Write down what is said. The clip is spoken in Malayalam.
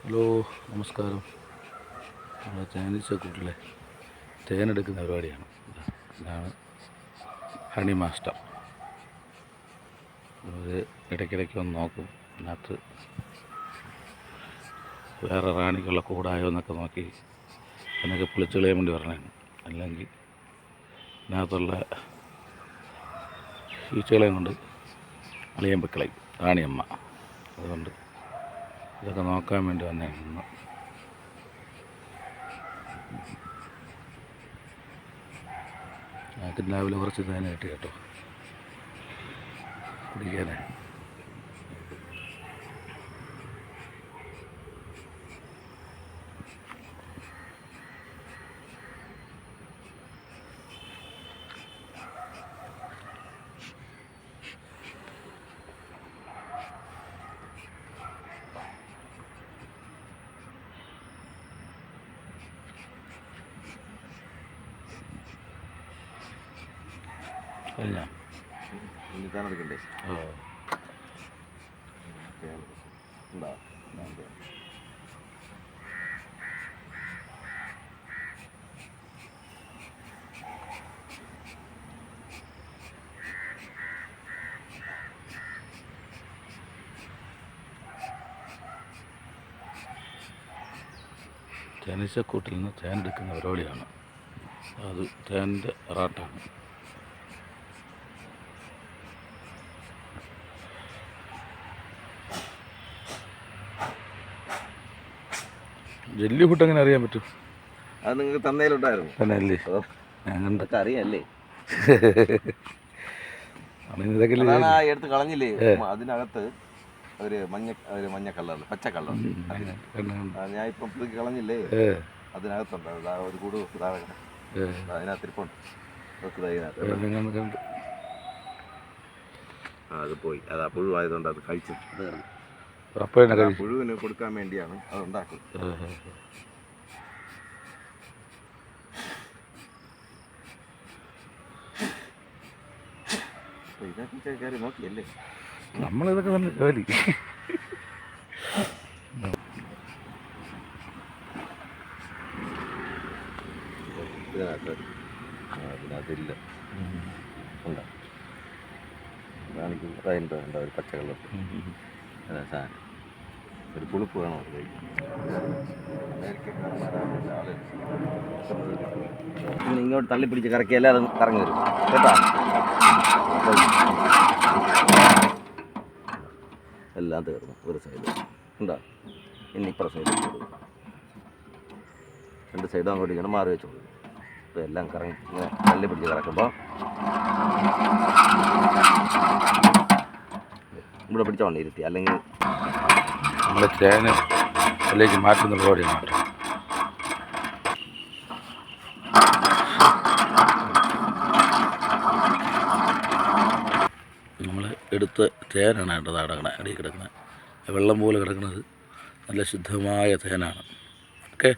ഹലോ, നമസ്കാരം. നമ്മുടെ തേനീച്ചക്കൂട്ടിലെ തേനെടുക്കുന്ന പരിപാടിയാണ്. ഇതാണ് ഹണി മാസ്റ്റർ. ഇത് ഇടയ്ക്കിടയ്ക്ക് വന്ന് നോക്കും. അതിനകത്ത് വേറെ റാണിക്കുള്ള കൂടായോ എന്നൊക്കെ നോക്കി എന്നൊക്കെ പൊളിച്ചുകളയാൻ വേണ്ടി പറഞ്ഞതാണ്. അല്ലെങ്കിൽ ഇതിനകത്തുള്ള ഈച്ചകളെയും കൊണ്ട് അളിയാൻ വെക്കളയും റാണിയമ്മ. അതുകൊണ്ട് ഇതൊക്കെ നോക്കാൻ വേണ്ടി വന്നതാണ് ഇന്ന്. ഞങ്ങൾക്ക് രാവിലെ കുറച്ച് തേന കിട്ടി കേട്ടോ, കുടിക്കാനേ. കഴിഞ്ഞ എടുക്കണ്ടേ? തേനീച്ചക്കൂട്ടിൽ നിന്ന് തേൻ എടുക്കുന്ന പരിപാടിയാണ്. അത് തേനിൻ്റെ റാട്ടാണ്. ജെല്ലി ഫുഡ് എങ്ങനെ അറിയാൻ പറ്റും? അത് നിങ്ങൾക്ക് തന്നതിലുണ്ടായിരുന്നു തന്നെ അല്ലേ? ഞങ്ങൾക്ക് അറിയാല്ലേ. ഇതൊക്കെ എടുത്ത് കളഞ്ഞില്ലേ? അതിനകത്ത് ഒരു മഞ്ഞ കളർ, പച്ച കളർ. ഞാൻ ഇപ്പം പുതുക്കി കളഞ്ഞില്ലേ? അതിനകത്തുണ്ട് ഒരു കൂട്. അതിനകത്ത് ഇരിപ്പുണ്ട്. അത് പോയി. അത് പുഴുവായതുകൊണ്ട് അത് കഴിച്ചു. പുഴുവിന് കൊടുക്കാൻ വേണ്ടിയാണ് അത് ഉണ്ടാക്കുന്നത്. ഇതൊക്കെ കയറി നോക്കിയല്ലേ? നമ്മളിതൊക്കെ തന്നെ ജോലി. അതിനകത്തില്ല. ഉണ്ടോ? കാണിക്കും. അതിൻ്റെ ഉണ്ടോ ഒരു പച്ച കളർ സാധനം. ഒരു പുളിപ്പ് വേണം അത് കഴിക്കും. ഇങ്ങോട്ട് തള്ളിപ്പിടിച്ച് കറക്കിയാലേ അത് കറങ്ങി വരും കേട്ടോ. എല്ലാം തീർന്നു. ഒരു സൈഡ് ഉണ്ടോ? ഇനി ഇപ്പുറ സൈഡ് രണ്ട് സൈഡും അങ്ങോട്ട് ഇങ്ങനെ മാറി വെച്ചോളൂ. എല്ലാം കറങ്ങി ഇങ്ങനെ തള്ളിപ്പിടിച്ച് കറക്കുമ്പോൾ ഇവിടെ പിടിച്ചോണ്ട് ഇരുത്തി. അല്ലെങ്കിൽ നമ്മൾ തേന് അതിലേക്ക് മാറ്റുന്ന പരിപാടിയാണ് കേട്ടോ. നമ്മൾ എടുത്ത് തേനാണ് കേട്ടത്. അടിയിൽ കിടക്കുന്നത് വെള്ളം പോലെ കിടക്കുന്നത് നല്ല ശുദ്ധമായ തേനാണ്. ഓക്കെ.